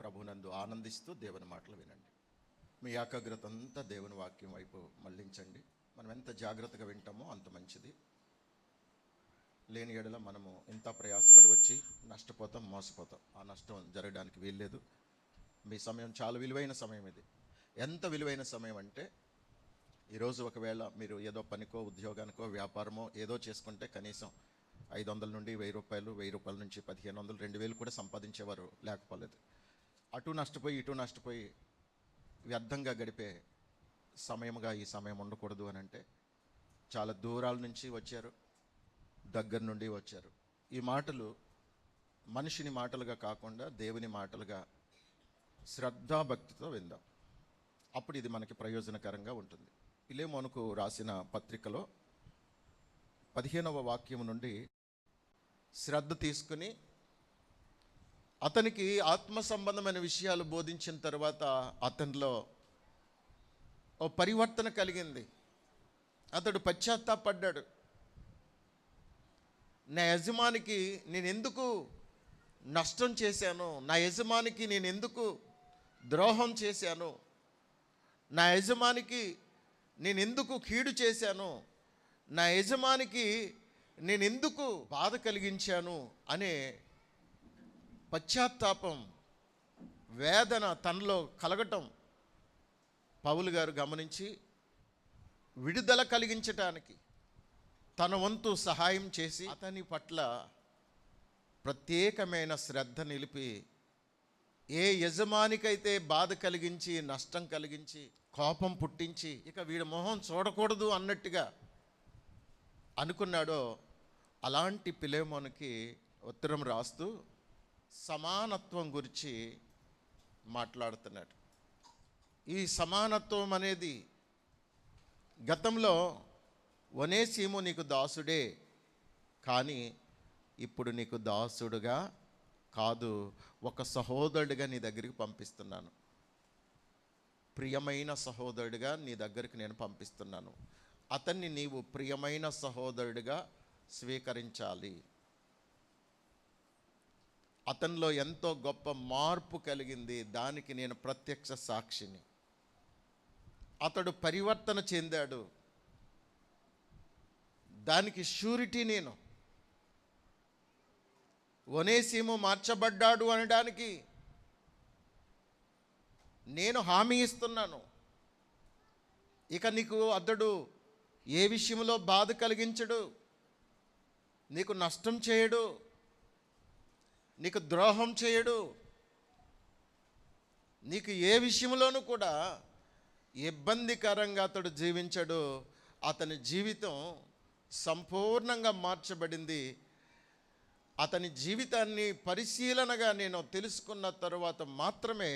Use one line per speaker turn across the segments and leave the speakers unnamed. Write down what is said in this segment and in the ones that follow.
ప్రభునందు ఆనందిస్తూ దేవుని మాటలు వినండి. మీ ఏకాగ్రత అంతా దేవుని వాక్యం వైపు మళ్ళించండి. మనం ఎంత జాగ్రత్తగా వింటామో అంత మంచిది. లేని ఎడల మనము ఎంత ప్రయాసపడి వచ్చి నష్టపోతాం, మోసపోతాం. ఆ నష్టం జరగడానికి వీల్లేదు. మీ సమయం చాలా విలువైన సమయం. ఇది ఎంత విలువైన సమయం అంటే, ఈరోజు ఒకవేళ మీరు ఏదో పనికో ఉద్యోగానికో వ్యాపారమో ఏదో చేసుకుంటే కనీసం 500 నుండి 1000 రూపాయలు, 1000 రూపాయల నుంచి 1500, 2000 కూడా సంపాదించేవారు లేకపోలేదు. అటు నష్టపోయి ఇటు నష్టపోయి వ్యర్థంగా గడిపే సమయముగా ఈ సమయం ఉండకూడదు అని అంటే, చాలా దూరాల నుంచి వచ్చారు, దగ్గర నుండి వచ్చారు. ఈ మాటలు మనిషిని మాటలుగా కాకుండా దేవుని మాటలుగా శ్రద్ధాభక్తితో విందాం. అప్పుడు ఇది మనకి ప్రయోజనకరంగా ఉంటుంది. ఫిలెమోనుకు రాసిన పత్రికలో 15వ వాక్యం నుండి శ్రద్ధ తీసుకుని అతనికి ఆత్మ సంబంధమైన విషయాలు బోధించిన తర్వాత అతనిలో ఓ పరివర్తన కలిగింది. అతడు పశ్చాత్తాపడ్డాడు. నా యజమానికి నేను ఎందుకు నష్టం చేశాను, నా యజమానికి నేను ఎందుకు ద్రోహం చేశాను, నా యజమానికి నేను ఎందుకు కీడు చేశాను, నా యజమానికి నేను ఎందుకు బాధ కలిగించాను అనే పశ్చాత్తాపం, వేదన తనలో కలగటం పౌలు గారు గమనించి విడుదల కలిగించటానికి తన వంతు సహాయం చేసి అతని పట్ల ప్రత్యేకమైన శ్రద్ధ నిలిపి, ఏ యజమానికైతే బాధ కలిగించి, నష్టం కలిగించి, కోపం పుట్టించి ఇక వీడి మొహం చూడకూడదు అన్నట్టుగా అనుకున్నాడో అలాంటి ఫిలెమోనుకి ఉత్తరం రాస్తూ సమానత్వం గురించి మాట్లాడుతున్నాడు. ఈ సమానత్వం అనేది గతంలో ఒనేసిము నీకు దాసుడే, కానీ ఇప్పుడు నీకు దాసుడుగా కాదు, ఒక సహోదరుడిగా నీ దగ్గరికి పంపిస్తున్నాను. ప్రియమైన సహోదరుడిగా నీ దగ్గరికి నేను పంపిస్తున్నాను. అతన్ని నీవు ప్రియమైన సహోదరుడిగా స్వీకరించాలి. అతనిలో ఎంతో గొప్ప మార్పు కలిగింది, దానికి నేను ప్రత్యక్ష సాక్షిని. అతడు పరివర్తన చెందాడు, దానికి షూరిటీ నేను. ఒనేసిము మార్చబడ్డాడు అనడానికి నేను హామీ ఇస్తున్నాను. ఇక నీకు అతడు ఏ విషయంలో బాధ కలిగించడు, నీకు నష్టం చేయడు, నీకు ద్రోహం చేయడు, నీకు ఏ విషయంలోనూ కూడా ఇబ్బందికరంగా అతడు జీవించడు. అతని జీవితం సంపూర్ణంగా మార్చబడింది. అతని జీవితాన్ని పరిశీలనగా నేను తెలుసుకున్న తరువాత మాత్రమే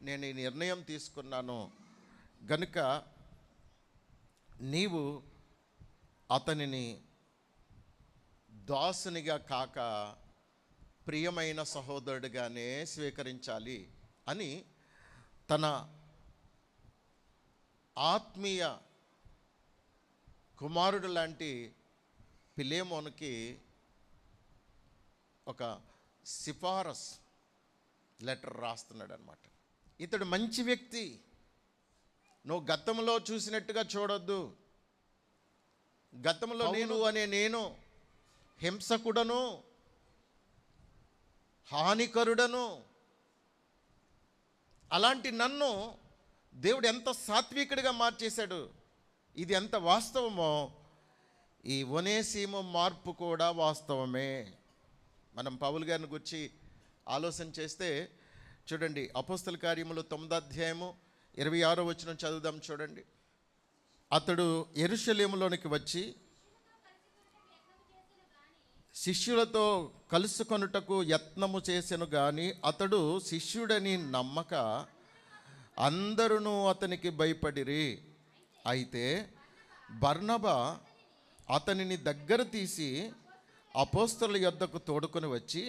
నేను ఈ నిర్ణయం తీసుకున్నాను. గనుక నీవు అతనిని దాసునిగా కాక ప్రియమైన సహోదరుడిగానే స్వీకరించాలి అని తన ఆత్మీయ కుమారుడు లాంటి ఫిలెమోనుకి ఒక సిఫారస్ లెటర్ రాస్తున్నాడు అన్నమాట. ఇతడు మంచి వ్యక్తి, నువ్వు గతంలో చూసినట్టుగా చూడొద్దు. గతంలో నేను హింసకుడను, హానికరుడను, అలాంటి నన్ను దేవుడు ఎంత సాత్వికుడిగా మార్చేశాడు. ఇది ఎంత వాస్తవమో ఈ ఒనేసిము మార్పు కూడా వాస్తవమే. మనం పౌలు గారిని గురించి ఆలోచన చేస్తే చూడండి, అపోస్తల కార్యములు 9వ అధ్యాయము 26వ వచనం చదువుదాం. చూడండి, అతడు యెరూషలేములోనికి వచ్చి శిష్యులతో కలుసుకొనుటకు యత్నము చేసెను గాని అతడు శిష్యుడని నమ్మక అందరూ అతనికి భయపడిరి. అయితే బర్నబా అతనిని దగ్గర తీసి అపోస్తలుల యొద్దకు తోడుకొని వచ్చి,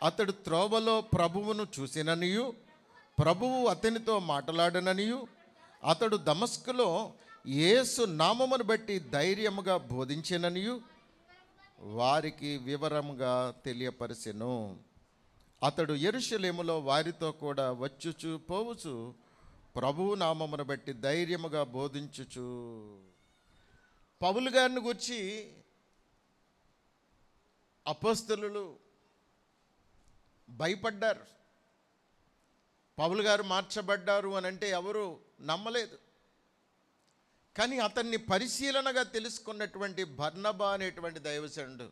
అతడు త్రోవలో ప్రభువును చూసిననియు ప్రభువు అతనితో మాట్లాడననియు అతడు దమస్కులో యేసు నామమును బట్టి ధైర్యముగా బోధించిననియు వారికి వివరముగా తెలియపరిచెను. అతడు యెరూషలేములో వారితో కూడా వచ్చుచు పోవుచు ప్రభువు నామమును బట్టి ధైర్యముగా బోధించుచు. పౌలు గారిని గురించి అపోస్తలులు భయపడ్డారు. పౌలు గారు మార్చబడ్డారు అని అంటే ఎవరు నమ్మలేదు. కానీ అతన్ని పరిశీలనగా తెలుసుకున్నటువంటి బర్నబా అనేటువంటి దైవజనుడు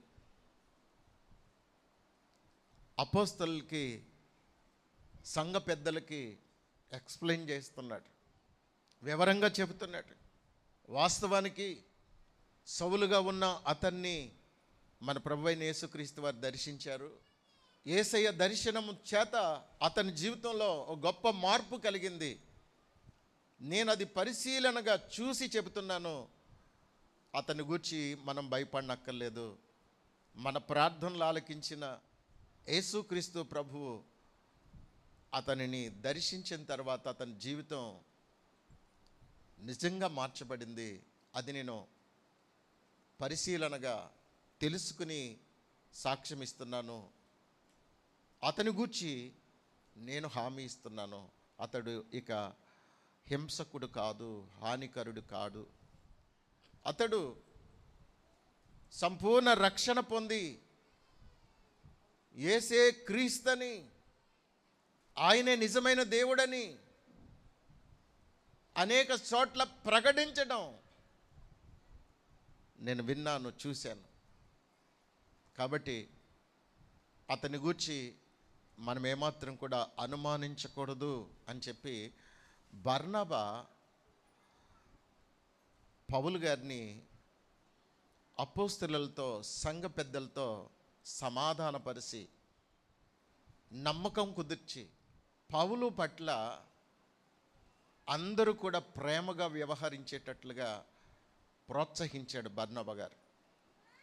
అపోస్తలులకి, సంఘ పెద్దలకి ఎక్స్ప్లెయిన్ చేస్తున్నాడు, వివరంగా చెబుతున్నాడు. వాస్తవానికి సౌలుగా ఉన్న అతన్ని మన ప్రభువైన యేసుక్రీస్తు వారు దర్శించారు. యేసయ్య దర్శనం చేత అతని జీవితంలో ఒక గొప్ప మార్పు కలిగింది. నేను అది పరిశీలనగా చూసి చెబుతున్నాను. అతని గూర్చి మనం భయపడనక్కర్లేదు. మన ప్రార్థనలు ఆలకించిన యేసుక్రీస్తు ప్రభువు అతనిని దర్శించిన తర్వాత అతని జీవితం నిజంగా మార్చబడింది. అది నేను పరిశీలనగా తెలుసుకుని సాక్ష్యం ఇస్తున్నాను. అతని గూర్చి నేను హామీ ఇస్తున్నాను. అతడు ఇక హింసకుడు కాదు, హానికరుడు కాడు. అతడు సంపూర్ణ రక్షణ పొంది యేసే క్రీస్తుని, ఆయనే నిజమైన దేవుడని అనేక చోట్ల ప్రకటించడం నేను విన్నాను, చూశాను. కాబట్టి అతని గూర్చి మనం ఏమాత్రం కూడా అనుమానించకూడదు అని చెప్పి బర్నబా పౌలు గారిని అపోస్తలులతో, సంఘ పెద్దలతో సమాధానపరిచి నమ్మకం కుదిర్చి పౌలు పట్ల అందరూ కూడా ప్రేమగా వ్యవహరించేటట్లుగా ప్రోత్సహించాడు బర్నబా గారు.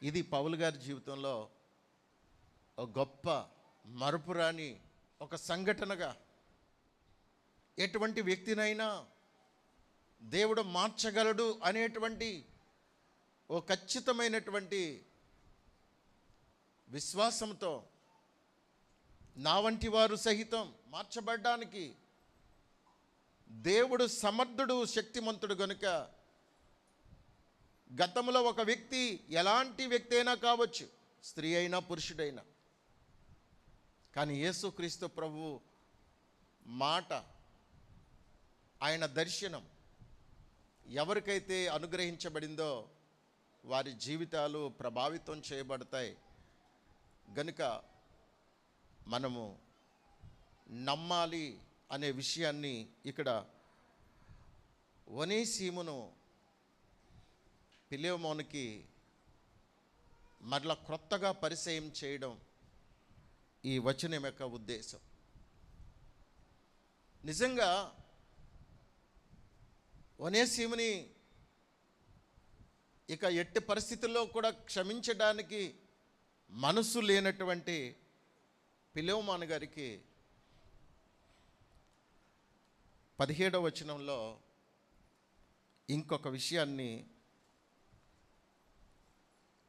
ఇది పౌలు గారి జీవితంలో ఒక గొప్ప మరుపురాని ఒక సంఘటనగా, ఎటువంటి వ్యక్తినైనా దేవుడు మార్చగలడు అనేటువంటి ఓ ఖచ్చితమైనటువంటి విశ్వాసంతో నా వంటి వారు సహితం మార్చబడ్డానికి దేవుడు సమర్థుడు, శక్తిమంతుడు గనుక గతంలో ఒక వ్యక్తి ఎలాంటి వ్యక్తి అయినా కావచ్చు, స్త్రీ అయినా పురుషుడైనా, కానీ యేసుక్రీస్తు ప్రభువు మాట, ఆయన దర్శనం ఎవరికైతే అనుగ్రహించబడిందో వారి జీవితాలు ప్రభావితం చేయబడతాయి. గనుక మనము నమ్మాలి అనే విషయాన్ని ఇక్కడ ఒనేసీమును ఫిలెమోనుకి మరలా క్రొత్తగా పరిచయం చేయడం ఈ వచనం యొక్క ఉద్దేశం. నిజంగా ఒనేసీముని ఇక ఎట్టి పరిస్థితుల్లో కూడా క్షమించడానికి మనసు లేనటువంటి ఫిలెమోను గారికి 17వ వచనంలో ఇంకొక విషయాన్ని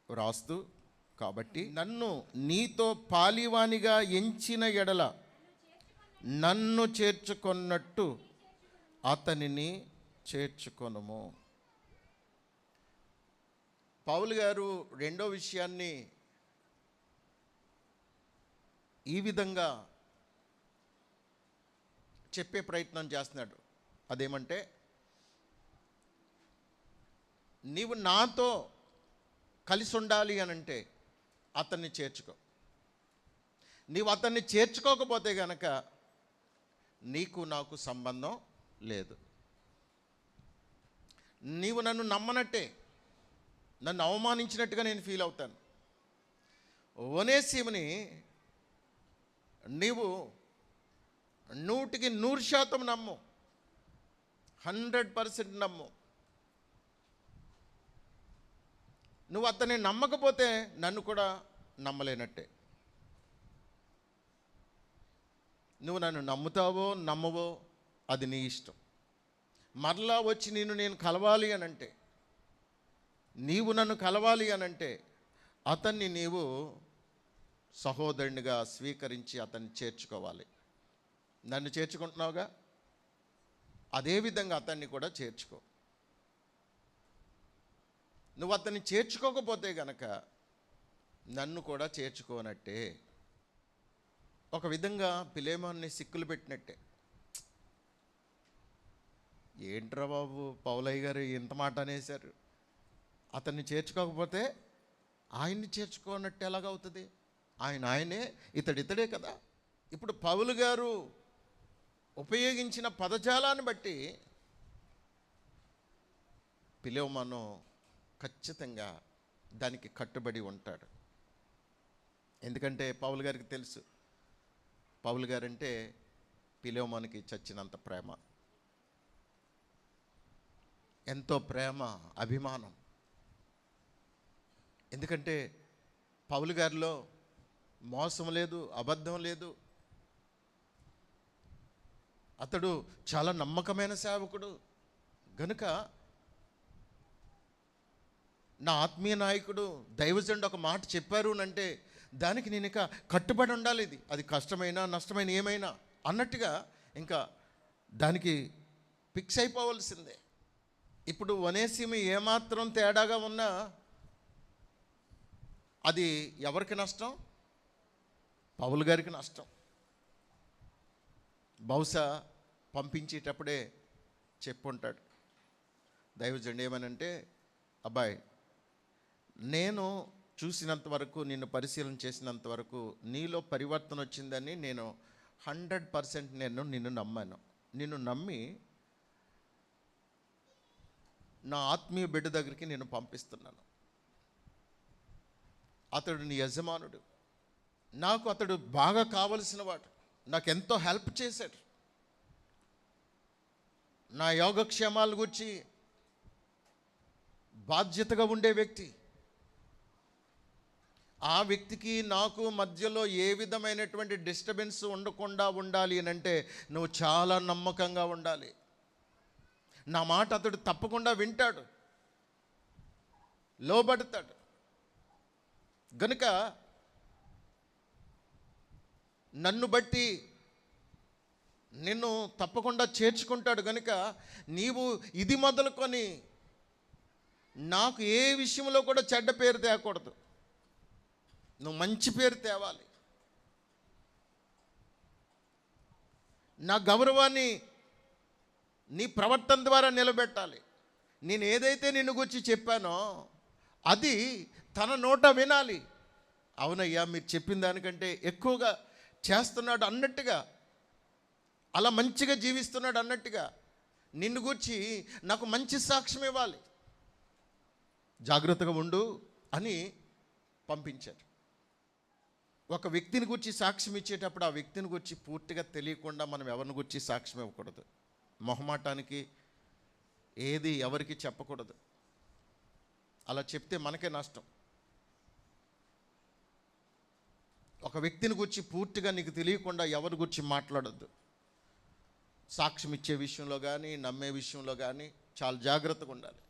రాస్తూ, కాబట్టి నన్ను నీతో పాలివానిగా ఎంచిన ఎడల నన్ను చేర్చుకొన్నట్టు అతనిని చేర్చుకొనుము. పౌలు గారు రెండో విషయాన్ని ఈ విధంగా చెప్పే ప్రయత్నం చేస్తున్నాడు. అదేమంటే, నీవు నాతో కలిసి ఉండాలి అని అంటే అతన్ని చేర్చుకో. నీవు అతన్ని చేర్చుకోకపోతే గనక నీకు నాకు సంబంధం లేదు. నీవు నన్ను నమ్మనట్టే, నన్ను అవమానించినట్టుగా నేను ఫీల్ అవుతాను. ఒనేసీముని నీవు 100% నమ్ము, 100% నమ్ము. నువ్వు అతన్ని నమ్మకపోతే నన్ను కూడా నమ్మలేనట్టే. నువ్వు నన్ను నమ్ముతావో నమ్మవో అది నీ ఇష్టం. మరలా వచ్చి నేను కలవాలి అనంటే, నీవు నన్ను కలవాలి అనంటే అతన్ని నీవు సహోదరునిగా స్వీకరించి అతన్ని చేర్చుకోవాలి. నన్ను చేర్చుకుంటున్నావుగా, అదేవిధంగా అతన్ని కూడా చేర్చుకో. నువ్వు అతన్ని చేర్చుకోకపోతే గనక నన్ను కూడా చేర్చుకోనట్టే. ఒక విధంగా పిలేమోన్ని సిక్కులు పెట్టినట్టే. ఏంట్రా బాబు, పౌలయ్య గారు ఇంత మాట అనేశారు, అతన్ని చేర్చుకోకపోతే ఆయన్ని చేర్చుకోనట్టు ఎలాగవుతుంది? ఆయనే, ఇతడే కదా. ఇప్పుడు పౌలు గారు ఉపయోగించిన పదజాలాన్ని బట్టి పిలేమోను ఖచ్చితంగా దానికి కట్టుబడి ఉంటాడు. ఎందుకంటే పౌలు గారికి తెలుసు, పౌలు గారంటే పిలేమోనుకి చచ్చినంత ప్రేమ, ఎంతో ప్రేమ, అభిమానం. ఎందుకంటే పౌలు గారిలో మోసం లేదు, అబద్ధం లేదు. అతడు చాలా నమ్మకమైన సేవకుడు గనుక నా ఆత్మీయ నాయకుడు దైవజనుడు ఒక మాట చెప్పారు అంటే దానికి నేను ఇక కట్టుబడి ఉండాలి. అది కష్టమైనా నష్టమైన ఏమైనా అన్నట్టుగా ఇంకా దానికి ఫిక్స్ అయిపోవలసిందే. ఇప్పుడు ఒనేసిము ఏమాత్రం తేడాగా ఉన్నా అది ఎవరికి నష్టం? పౌలు గారికి నష్టం. బహుశా పంపించేటప్పుడే చెప్పుంటాడు దైవజనుడు ఏమనంటే, అబ్బాయి, నేను చూసినంత వరకు, నిన్ను పరిశీలన చేసినంత వరకు నీలో పరివర్తన వచ్చిందని నేను 100% నిన్ను నమ్మాను. నిన్ను నమ్మి నా ఆత్మీయ బిడ్డ దగ్గరికి నేను పంపిస్తున్నాను. అతడు నీ యజమానుడు, నాకు అతడు బాగా కావలసిన వాడు, నాకు ఎంతో హెల్ప్ చేశాడు. నా యోగక్షేమాల గురించి బాధ్యతగా ఉండే వ్యక్తి. ఆ వ్యక్తికి నాకు మధ్యలో ఏ విధమైనటువంటి డిస్టర్బెన్స్ ఉండకుండా ఉండాలి అని అంటే నువ్వు చాలా నమ్మకంగా ఉండాలి. నా మాట అతడు తప్పకుండా వింటాడు, లోబడతాడు. గనుక నన్ను బట్టి నిన్ను తప్పకుండా చేర్చుకుంటాడు. కనుక నీవు ఇది మొదలుకొని నాకు ఏ విషయంలో కూడా చెడ్డ పేరు తేకూడదు. నువ్వు మంచి పేరు తేవాలి. నా గౌరవాన్ని నీ ప్రవర్తన ద్వారా నిలబెట్టాలి. నేను ఏదైతే నిన్ను గురించి చెప్పానో అది తన నోట వినాలి. అవునయ్యా, మీరు చెప్పిన దానికంటే ఎక్కువగా చేస్తున్నాడు అన్నట్టుగా, అలా మంచిగా జీవిస్తున్నాడు అన్నట్టుగా నిన్ను గురించి నాకు మంచి సాక్ష్యం ఇవ్వాలి. జాగ్రత్తగా ఉండు అని పంపించారు. ఒక వ్యక్తిని గురించి సాక్ష్యం ఇచ్చేటప్పుడు ఆ వ్యక్తిని గురించి పూర్తిగా తెలియకుండా మనం ఎవరిని గురించి సాక్ష్యం ఇవ్వకూడదు. మొహమాటానికి ఏది ఎవరికి చెప్పకూడదు. అలా చెప్తే మనకే నష్టం. ఒక వ్యక్తిని గురించి పూర్తిగా నీకు తెలియకుండా ఎవరి గురించి మాట్లాడొద్దు. సాక్ష్యం ఇచ్చే విషయంలో కానీ నమ్మే విషయంలో కానీ చాలా జాగ్రత్తగా ఉండాలి.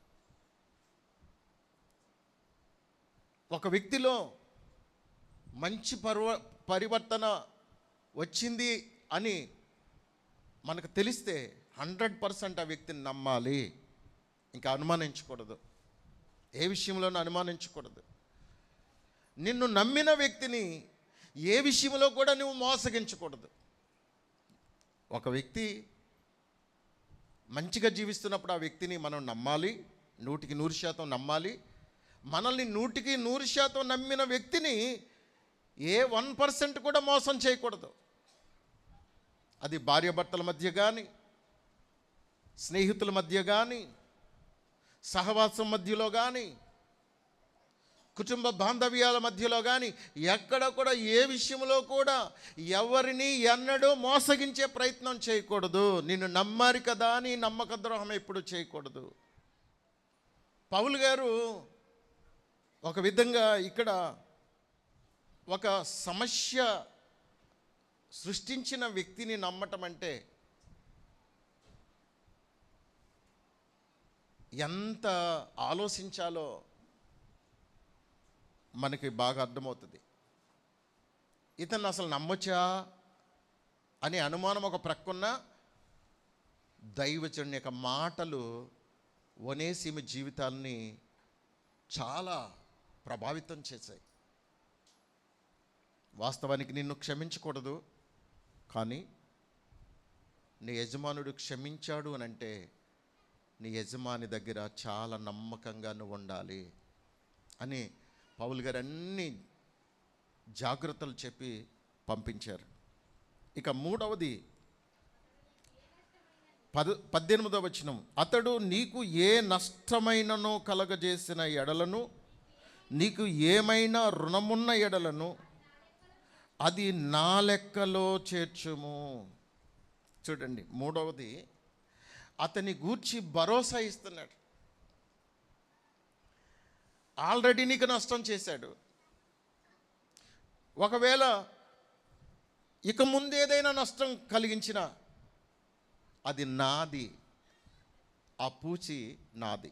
ఒక వ్యక్తిలో మంచి పరివర్తన వచ్చింది అని మనకు తెలిస్తే 100% ఆ వ్యక్తిని నమ్మాలి. ఇంకా అనుమానించకూడదు, ఏ విషయంలోనూ అనుమానించకూడదు. నిన్ను నమ్మిన వ్యక్తిని ఏ విషయంలో కూడా నువ్వు మోసగించకూడదు. ఒక వ్యక్తి మంచిగా జీవిస్తున్నప్పుడు ఆ వ్యక్తిని మనం నమ్మాలి, 100% నమ్మాలి. మనల్ని 100% నమ్మిన వ్యక్తిని ఏ 1% కూడా మోసం చేయకూడదు. అది భార్యాభర్తల మధ్య కానీ, స్నేహితుల మధ్య కానీ, సహవాసం మధ్యలో కానీ, కుటుంబ బాంధవ్యాల మధ్యలో కానీ ఎక్కడ కూడా ఏ విషయంలో కూడా ఎవరిని ఎన్నడూ మోసగించే ప్రయత్నం చేయకూడదు. నిన్ను నమ్మారు కదా అని నమ్మక ద్రోహం ఎప్పుడు చేయకూడదు. పౌలు గారు ఒక విధంగా ఇక్కడ ఒక సమస్య సృష్టించిన వ్యక్తిని నమ్మటం అంటే ఎంత ఆలోచించాలో మనకి బాగా అర్థమవుతుంది. ఇతన్ని అసలు నమ్మొచ్చా అనే అనుమానం ఒక ప్రక్కన్న, దైవజనుని యొక్క మాటలు ఒనేసిము జీవితాన్ని చాలా ప్రభావితం చేశాయి. వాస్తవానికి నిన్ను క్షమించకూడదు, కానీ నీ యజమానుడు క్షమించాడు అని అంటే నీ యజమాని దగ్గర చాలా నమ్మకంగా నువ్వు ఉండాలి అని పౌలు గారు అన్ని జాగ్రత్తలు చెప్పి పంపించారు. ఇక మూడవది 18వ వచనం, అతడు నీకు ఏ నష్టమైననో కలగజేసిన ఎడలను, నీకు ఏమైనా రుణమున్న ఎడలను అది నా లెక్కలో చేర్చుము. చూడండి, మూడవది అతని గూర్చి భరోసా ఇస్తున్నాడు. ఆల్రెడీ నీకు నష్టం చేశాడు, ఒకవేళ ఇక ముందేదైనా నష్టం కలిగించినా అది నాది, ఆ పూచి నాది.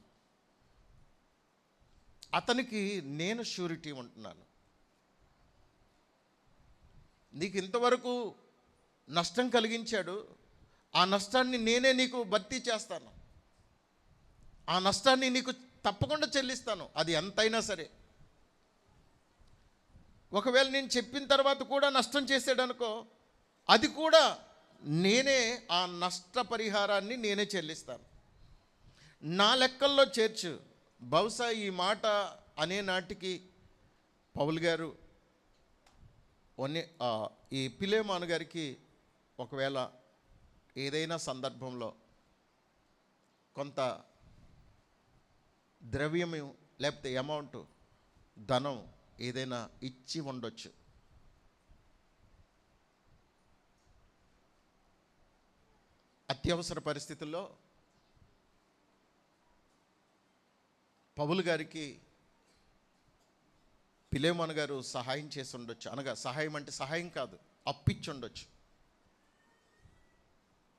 అతనికి నేను షూరిటీ ఉంటున్నాను. నీకు ఇంతవరకు నష్టం కలిగించాడు, ఆ నష్టాన్ని నేనే నీకు భర్తీ చేస్తాను, ఆ నష్టాన్ని నీకు తప్పకుండా చెల్లిస్తాను, అది ఎంతైనా సరే. ఒకవేళ నేను చెప్పిన తర్వాత కూడా నష్టం చేసాడనుకో, అది కూడా నేనే ఆ నష్టపరిహారాన్ని నేనే చెల్లిస్తాను, నా లెక్కల్లో చేర్చు. బహుశా ఈ మాట అనే నాటికి పౌలు గారు ఈ పిలేమాను గారికి ఒకవేళ ఏదైనా సందర్భంలో కొంత ద్రవ్యము లేకపోతే అమౌంట్, ధనం ఏదైనా ఇచ్చి ఉండొచ్చు. అత్యవసర పరిస్థితుల్లో పౌలు గారికి పిలేమాను గారు సహాయం చేసి ఉండొచ్చు. అనగా సహాయం అంటే సహాయం కాదు, అప్పిచ్చి ఉండొచ్చు.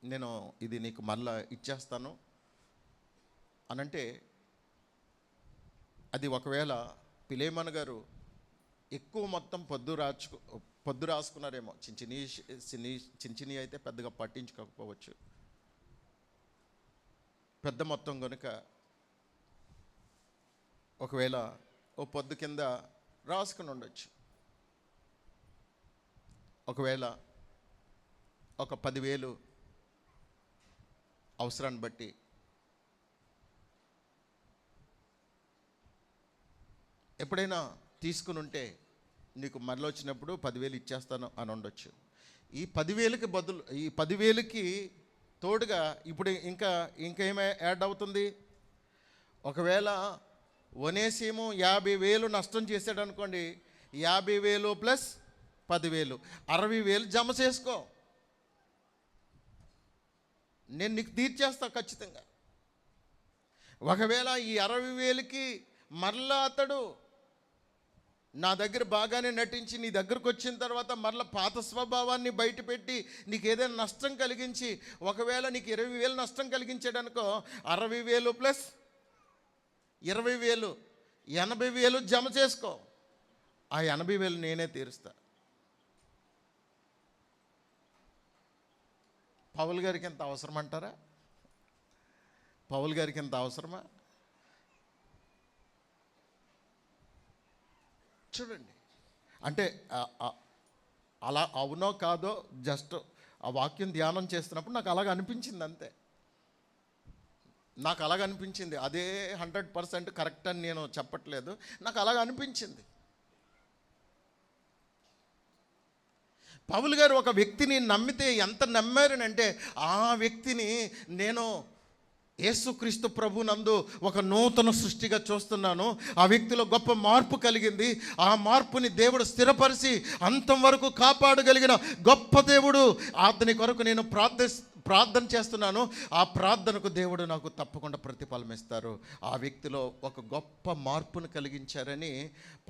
నేను ఇది నీకు మళ్ళా ఇచ్చేస్తాను అనంటే, అది ఒకవేళ పిలేమాను గారు ఎక్కువ మొత్తం పొద్దు రాసుకున్నారేమో, చిన్ని అయితే పెద్దగా పట్టించుకోకపోవచ్చు, పెద్ద మొత్తం కనుక ఒకవేళ ఓ పొద్దు కింద రాసుకుని ఉండొచ్చు. ఒకవేళ ఒక 10,000 అవసరాన్ని బట్టి ఎప్పుడైనా తీసుకుని ఉంటే నీకు మరల వచ్చినప్పుడు 10,000 ఇచ్చేస్తాను అని ఉండొచ్చు. ఈ 10,000కి బదులు, ఈ 10,000కి తోడుగా ఇప్పుడు ఇంకేమీ యాడ్ అవుతుంది. ఒకవేళ ఒనేసిము 50,000 నష్టం చేశాడు అనుకోండి, 50,000 ప్లస్ 10,000 60,000 జమ చేసుకో, నేను నీకు తీర్చేస్తా ఖచ్చితంగా. ఒకవేళ ఈ 60,000కి మరలా అతడు నా దగ్గర బాగానే నటించి నీ దగ్గరకు వచ్చిన తర్వాత మరలా పాత స్వభావాన్ని బయటపెట్టి నీకు ఏదైనా నష్టం కలిగించి, ఒకవేళ నీకు 20,000 నష్టం కలిగించాడు అనుకో, 60,000 ప్లస్ 20,000 80,000 జమ చేసుకో, ఆ 80,000 నేనే తీరుస్తా. పౌలు గారికి ఎంత అవసరం అంటారా? పౌలు గారికి ఎంత అవసరమా? చూడండి, అంటే అలా అవునో కాదో జస్ట్ ఆ వాక్యం ధ్యానం చేస్తున్నప్పుడు నాకు అలాగ అనిపించింది, అంతే. నాకు అలాగ అనిపించింది, అదే 100% కరెక్ట్ అని నేను చెప్పట్లేదు, నాకు అలాగ అనిపించింది. పౌలు గారు ఒక వ్యక్తిని నమ్మితే ఎంత నమ్మారనంటే, ఆ వ్యక్తిని నేను యేసుక్రీస్తు ప్రభు నందు ఒక నూతన సృష్టిగా చూస్తున్నాను, ఆ వ్యక్తిలో గొప్ప మార్పు కలిగింది, ఆ మార్పుని దేవుడు స్థిరపరిచి అంతం వరకు కాపాడగలిగిన గొప్ప దేవుడు, అతని కొరకు నేను ప్రార్థన చేస్తున్నాను, ఆ ప్రార్థనకు దేవుడు నాకు తప్పకుండా ప్రతిఫలం ఇస్తారు. ఆ వ్యక్తిలో ఒక గొప్ప మార్పును కలిగించారని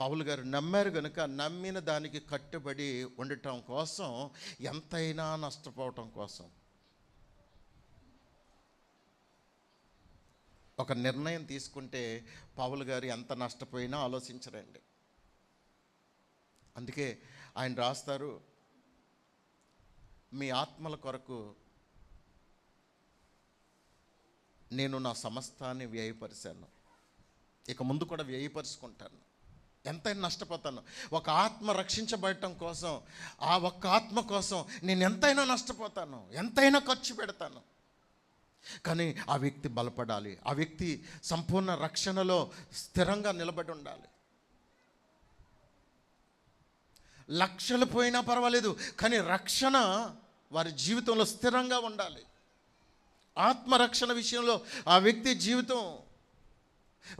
పౌలు గారు నమ్మారు. కనుక నమ్మిన దానికి కట్టుబడి ఉండటం కోసం, ఎంతైనా నష్టపోవటం కోసం ఒక నిర్ణయం తీసుకుంటే పౌలు గారు ఎంత నష్టపోయినా ఆలోచించరండి. అందుకే ఆయన రాస్తారు, మీ ఆత్మల కొరకు నేను నా సమస్తాన్ని వ్యయపరిచాను, ఇక ముందు కూడా వ్యయపరుచుకుంటాను. ఎంతైనా నష్టపోతాను. ఒక ఆత్మ రక్షించబడటం కోసం, ఆ ఒక్క ఆత్మ కోసం నేను ఎంతైనా నష్టపోతాను, ఎంతైనా ఖర్చు పెడతాను. కానీ ఆ వ్యక్తి బలపడాలి, ఆ వ్యక్తి సంపూర్ణ రక్షణలో స్థిరంగా నిలబడి ఉండాలి. లక్షలు పోయినా పర్వాలేదు, కానీ రక్షణ వారి జీవితంలో స్థిరంగా ఉండాలి. ఆత్మరక్షణ విషయంలో ఆ వ్యక్తి జీవితం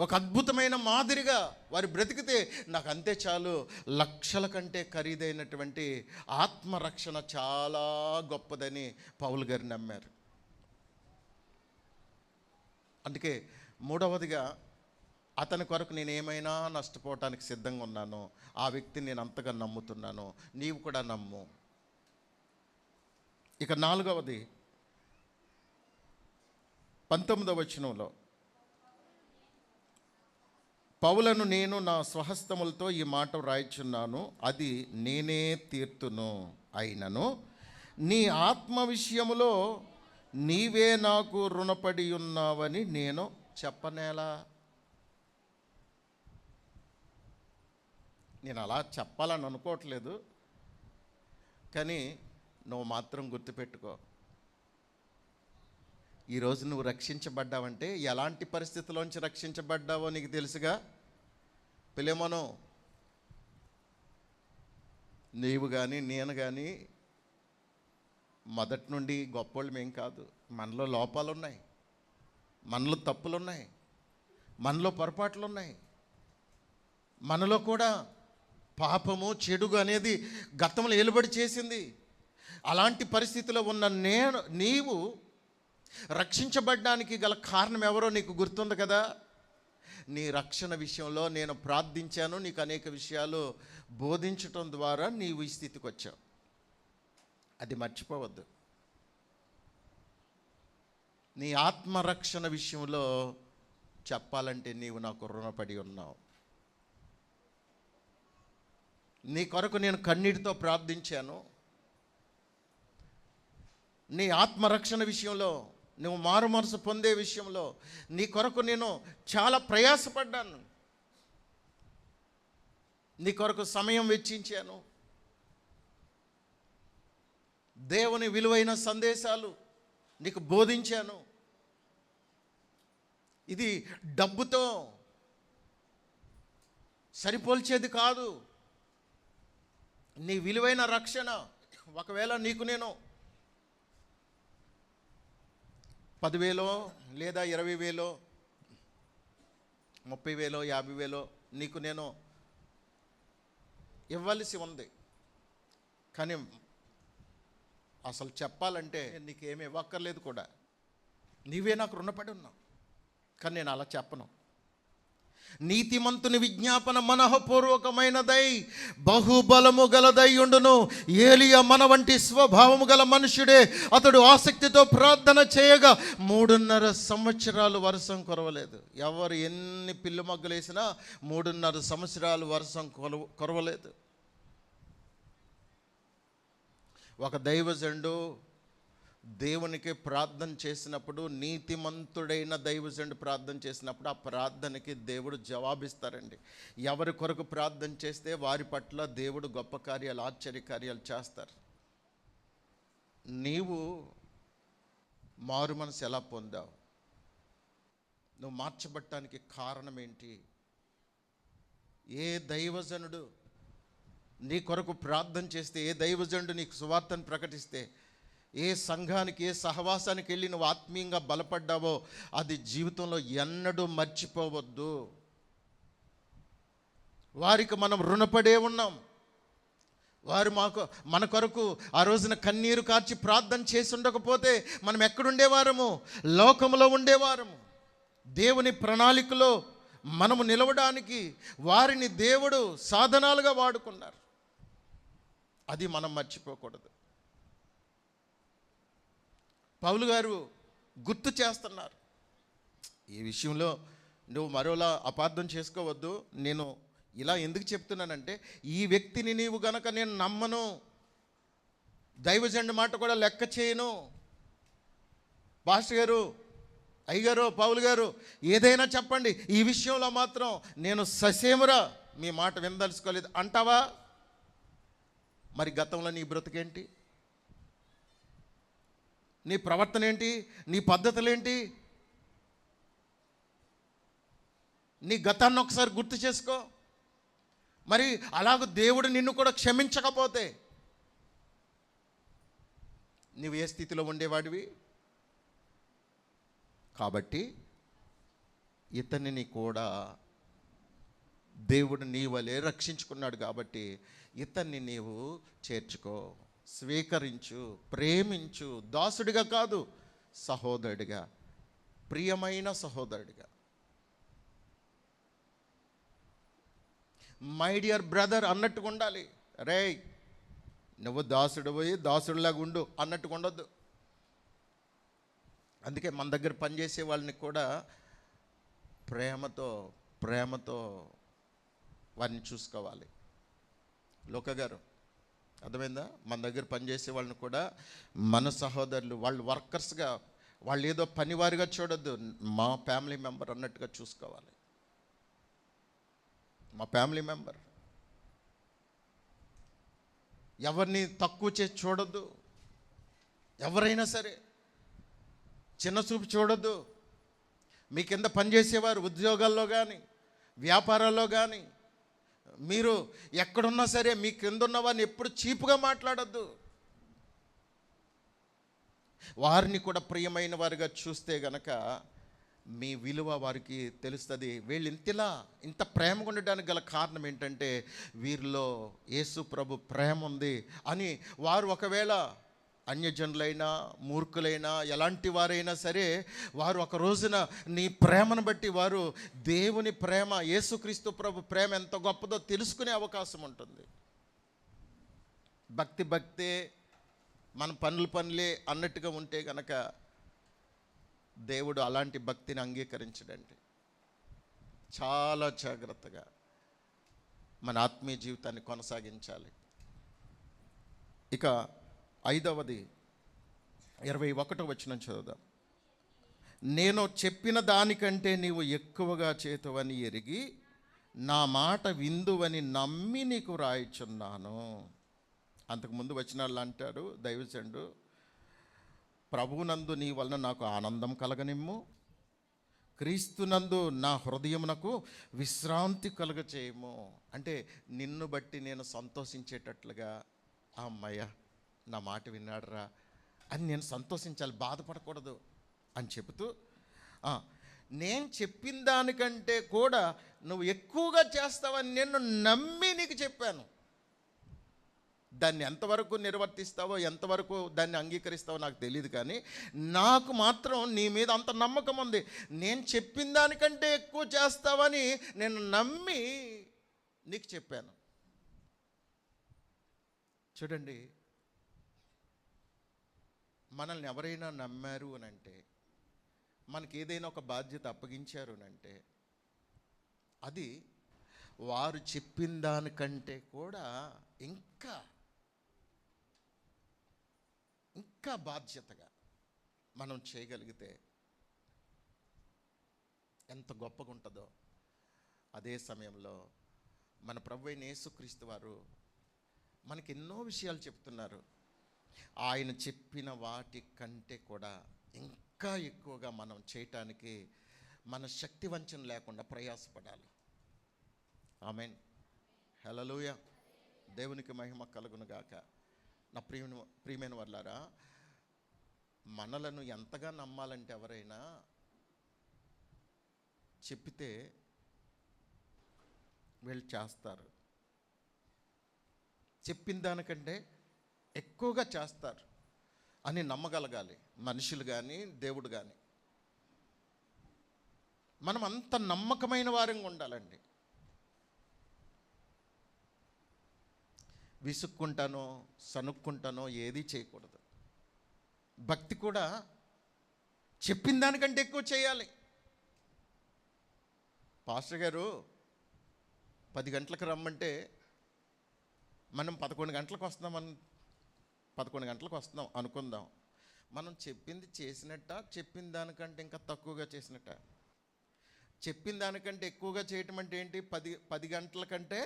ఒక అద్భుతమైన మాదిరిగా వారు బ్రతికితే నాకు అంతే చాలు. లక్షల కంటే ఖరీదైనటువంటి ఆత్మరక్షణ చాలా గొప్పదని పౌలు గారు నమ్మారు. అందుకే మూడవదిగా, అతని కొరకు నేను ఏమైనా నష్టపోవటానికి సిద్ధంగా ఉన్నాను, ఆ వ్యక్తిని నేను అంతగా నమ్ముతున్నాను, నీవు కూడా నమ్ము. ఇక నాలుగవది 19వ వచనంలో, పౌలను నేను నా స్వహస్తములతో ఈ మాట వ్రాయిచున్నాను, అది నేనే తీర్తును. అయినను నీ ఆత్మ విషయములో నీవే నాకు రుణపడి ఉన్నావని నేను చెప్పనేలా. నేను అలా చెప్పాలని అనుకోవట్లేదు, కానీ నువ్వు మాత్రం గుర్తుపెట్టుకో, ఈరోజు నువ్వు రక్షించబడ్డావంటే ఎలాంటి పరిస్థితుల్లోంచి రక్షించబడ్డావో నీకు తెలుసుగా. పిలేమోను, నీవు కానీ నేను కానీ మొదటి నుండి గొప్పోళ్ళమేం కాదు. మనలో లోపాలు ఉన్నాయి, మనలో తప్పులు ఉన్నాయి, మనలో పొరపాట్లు ఉన్నాయి, మనలో కూడా పాపము చెడుగు అనేది గతంలో ఏలుబడి చేసింది. అలాంటి పరిస్థితిలో ఉన్న నీవు రక్షించబడ్డానికి గల కారణం ఎవరో నీకు గుర్తుంది కదా. నీ రక్షణ విషయంలో నేను ప్రార్థించాను, నీకు అనేక విషయాలు బోధించటం ద్వారా నీవు ఈ స్థితికి వచ్చావు. అది మర్చిపోవద్దు. నీ ఆత్మరక్షణ విషయంలో చెప్పాలంటే నీవు నాకు రుణపడి ఉన్నావు. నీ కొరకు నేను కన్నీటితో ప్రార్థించాను. నీ ఆత్మరక్షణ విషయంలో, నువ్వు మారు మనసు పొందే విషయంలో నీ కొరకు నేను చాలా ప్రయాసపడ్డాను. నీ కొరకు సమయం వెచ్చించాను. దేవుని విలువైన సందేశాలు నీకు బోధించాను. ఇది డబ్బుతో సరిపోల్చేది కాదు. నీ విలువైన రక్షణ, ఒకవేళ నీకు నేను 10,000 లేదా 20,000, 30,000, 50,000 నీకు నేను ఇవ్వాల్సి ఉంది. కానీ అసలు చెప్పాలంటే నీకేమి ఇవ్వక్కర్లేదు కూడా, నీవే నాకు రుణపడి ఉన్నావు. కానీ నేను అలా చెప్పను. నీతిమంతుని విజ్ఞాపన మనఃపూర్వకమైనదై బహుబలము గలదై ఉండును. ఏలియా మన వంటి స్వభావము గల మనుషుడే. అతడు ఆసక్తితో ప్రార్థన చేయగా 3.5 సంవత్సరాలు వర్షం కురవలేదు. ఎవరు ఎన్ని పిల్లి మగ్గులు వేసినా 3.5 సంవత్సరాలు వర్షం కురవలేదు. ఒక దైవజనుడు దేవునికి ప్రార్థన చేసినప్పుడు, నీతిమంతుడైన దైవజనుడు ప్రార్థన చేసినప్పుడు ఆ ప్రార్థనకి దేవుడు జవాబిస్తారండి. ఎవరి కొరకు ప్రార్థన చేస్తే వారి పట్ల దేవుడు గొప్ప కార్యాలు, ఆశ్చర్య కార్యాలు చేస్తారు. నీవు మారు మనసు ఎలా పొందావు? నువ్వు మార్చబడటానికి కారణం ఏంటి? ఏ దైవజనుడు నీ కొరకు ప్రార్థన చేస్తే, ఏ దైవజనుడు నీకు సువార్తను ప్రకటిస్తే, ఏ సంఘానికి, ఏ సహవాసానికి వెళ్ళి నువ్వు ఆత్మీయంగా బలపడ్డావో అది జీవితంలో ఎన్నడూ మర్చిపోవద్దు. వారికి మనం రుణపడే ఉన్నాం. వారు మన కొరకు ఆ రోజున కన్నీరు కార్చి ప్రార్థన చేసి ఉండకపోతే మనం ఎక్కడుండేవారము? లోకములో ఉండేవారము. దేవుని ప్రణాళికలో మనము నిలవడానికి వారిని దేవుడు సాధనాలుగా వాడుకున్నారు. అది మనం మర్చిపోకూడదు. పౌలు గారు గుర్తు చేస్తున్నారు. ఈ విషయంలో నువ్వు మరోలా అపార్థం చేసుకోవద్దు. నేను ఇలా ఎందుకు చెప్తున్నానంటే, ఈ వ్యక్తిని నీవు గనక నేను నమ్మను, దైవజండు మాట కూడా లెక్క చేయను, పాస్టర్ గారు, అయ్యగారు, పౌలు గారు ఏదైనా చెప్పండి, ఈ విషయంలో మాత్రం నేను ససేమురా మీ మాట వినదలుచుకోలేదు అంటావా? మరి గతంలో నీ బ్రతుకేంటి, నీ ప్రవర్తన ఏంటి, నీ పద్ధతులేంటి? నీ గతాన్ని ఒకసారి గుర్తు చేసుకో. మరి అలాగ దేవుడు నిన్ను కూడా క్షమించకపోతే నువ్వు ఏ స్థితిలో ఉండేవాడివి? కాబట్టి ఇతనిని కూడా దేవుడు నీ వలె రక్షించుకున్నాడు కాబట్టి ఇతన్ని నీవు చేర్చుకో, స్వీకరించు, ప్రేమించు. దాసుడిగా కాదు, సహోదరుడిగా, ప్రియమైన సహోదరుడిగా. మై డియర్ బ్రదర్ అన్నట్టుగా ఉండాలి. రే, నువ్వు దాసుడు పోయి దాసుడిలాగా ఉండు అన్నట్టుగా ఉండొద్దు. అందుకే మన దగ్గర పనిచేసే వాళ్ళని కూడా ప్రేమతో వారిని చూసుకోవాలి. లోక గారు, అర్థమైందా? మన దగ్గర పనిచేసే వాళ్ళని కూడా మన సహోదరులు, వాళ్ళు వర్కర్స్గా, వాళ్ళు ఏదో పనివారిగా చూడొద్దు, మా ఫ్యామిలీ మెంబర్ అన్నట్టుగా చూసుకోవాలి. మా ఫ్యామిలీ మెంబర్. ఎవరిని తక్కువ చేసి చూడొద్దు. ఎవరైనా సరే చిన్న చూపు చూడొద్దు. మీ కింద పనిచేసేవారు ఉద్యోగాల్లో కానీ, వ్యాపారాల్లో కానీ, మీరు ఎక్కడున్నా సరే మీ కింద ఉన్న వారిని ఎప్పుడు చీపుగా మాట్లాడొద్దు. వారిని కూడా ప్రియమైన వారిగా చూస్తే గనక మీ విలువ వారికి తెలుస్తుంది. వీళ్ళు ఇంత ప్రేమగా ఉండడానికి గల కారణం ఏంటంటే వీరిలో యేసు ప్రభు ప్రేమ ఉంది అని వారు, ఒకవేళ అన్యజనులైనా మూర్ఖులైనా ఎలాంటి వారైనా సరే, వారు ఒక రోజున నీ ప్రేమను బట్టి వారు దేవుని ప్రేమ, యేసుక్రీస్తు ప్రభు ప్రేమ ఎంత గొప్పదో తెలుసుకునే అవకాశం ఉంటుంది. భక్తే, మన పనులే అన్నట్టుగా ఉంటే గనక దేవుడు అలాంటి భక్తిని అంగీకరించడండి. చాలా జాగ్రత్తగా మన ఆత్మీయ జీవితాన్ని కొనసాగించాలి. ఇక 5వది 21వ వచనం చదువుదాం. నేను చెప్పిన దానికంటే నీవు ఎక్కువగా చేతువని ఎరిగి నా మాట విందువని నమ్మి నీకు రాయిచున్నాను. అంతకుముందు వచనాలు అంటాడు దైవజనుడు, ప్రభువునందు నీ వలన నాకు ఆనందం కలగనిమ్ము, క్రీస్తునందు నా హృదయమునకు విశ్రాంతి కలుగచేయము. అంటే నిన్ను బట్టి నేను సంతోషించేటట్లుగా, అమ్మయ్య నా మాట విన్నాడురా అని నేను సంతోషించాలి, బాధపడకూడదు అని చెబుతూ, నేను చెప్పిన దానికంటే కూడా నువ్వు ఎక్కువగా చేస్తావని నేను నమ్మి నీకు చెప్పాను. దాన్ని ఎంతవరకు నిర్వర్తిస్తావో, ఎంతవరకు దాన్ని అంగీకరిస్తావో నాకు తెలియదు, కానీ నాకు మాత్రం నీ మీద అంత నమ్మకం ఉంది. నేను చెప్పిన దానికంటే ఎక్కువ చేస్తావని నేను నమ్మి నీకు చెప్పాను. చూడండి, మనల్ని ఎవరైనా నమ్మారు అని అంటే, మనకి ఏదైనా ఒక బాధ్యత అప్పగించారు అని అంటే, అది వారు చెప్పిన దానికంటే కూడా ఇంకా బాధ్యతగా మనం చేయగలిగితే ఎంత గొప్పగా ఉంటుందో. అదే సమయంలో మన ప్రభువైన యేసుక్రీస్తు వారు మనకి ఎన్నో విషయాలు చెప్తున్నారు. ఆయన చెప్పిన వాటి కంటే కూడా ఇంకా ఎక్కువగా మనం చేయటానికి మన శక్తి వంచన లేకుండా ప్రయాసపడాలి. ఆమేన్. హల్లెలూయా. దేవునికి మహిమ కలుగును గాక. నా ప్రియమైన వాళ్ళారా, మనలను ఎంతగా నమ్మాలంటే ఎవరైనా చెప్పితే వీళ్ళు చేస్తారు, చెప్పిన దానికంటే ఎక్కువగా చేస్తారు అని నమ్మగలగాలి. మనుషులు కానీ దేవుడు కానీ మనం అంత నమ్మకమైన వారంగా ఉండాలండి. విసుక్కుంటానో సనుక్కుంటానో ఏది చేయకూడదు. భక్తి కూడా చెప్పిన దానికంటే ఎక్కువ చేయాలి. పాస్టర్ గారు 10 గంటలకు రమ్మంటే మనం 11 గంటలకు వస్తున్నామని 11 గంటలకు వస్తున్నాం అనుకుందాం. మనం చెప్పింది చేసినట్ట, చెప్పిన దానికంటే ఇంకా తక్కువగా చేసినట్ట? చెప్పిన దానికంటే ఎక్కువగా చేయటం అంటే ఏంటి? 10 గంటల కంటే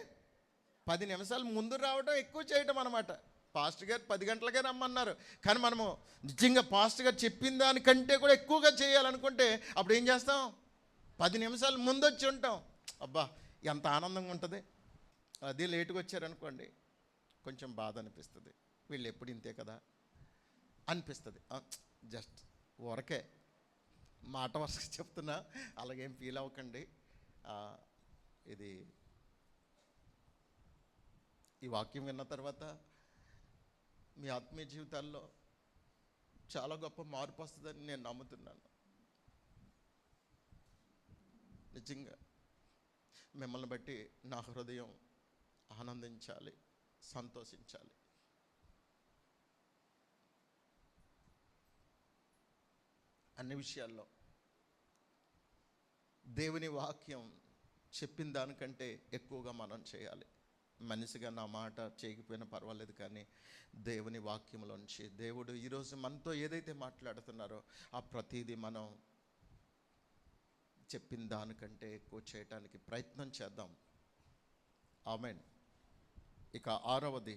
10 నిమిషాలు ముందు రావడం ఎక్కువ చేయటం అనమాట. పాస్టర్ గారు 10 గంటలకే రమ్మన్నారు, కానీ మనము నిజంగా పాస్టర్ గారు చెప్పిన దానికంటే కూడా ఎక్కువగా చేయాలనుకుంటే అప్పుడు ఏం చేస్తాం? 10 నిమిషాలు ముందు వచ్చి ఉంటాం. అబ్బా, ఎంత ఆనందంగా ఉంటుంది. అదే లేటుగా వచ్చారనుకోండి, కొంచెం బాధ అనిపిస్తుంది. వీళ్ళు ఎప్పుడు ఇంతే కదా అనిపిస్తుంది. జస్ట్ ఊరకే మాట వరుసగా చెప్తున్నా, అలాగేం ఫీల్ అవ్వకండి. ఈ వాక్యం విన్న తర్వాత మీ ఆత్మీయ జీవితాల్లో చాలా గొప్ప మార్పు వస్తుందని నేను నమ్ముతున్నాను. నిజంగా మిమ్మల్ని బట్టి నా హృదయం ఆనందించాలి, సంతోషించాలి. అన్ని విషయాల్లో దేవుని వాక్యం చెప్పిన దానికంటే ఎక్కువగా మనం చేయాలి. మనిషిగా నా మాట చేయకపోయినా పర్వాలేదు, కానీ దేవుని వాక్యంలోంచి దేవుడు ఈరోజు మనతో ఏదైతే మాట్లాడుతున్నారో ఆ ప్రతిదీ మనం చెప్పిన దానికంటే ఎక్కువ చేయటానికి ప్రయత్నం చేద్దాం. ఆమేన్. ఇక 6వది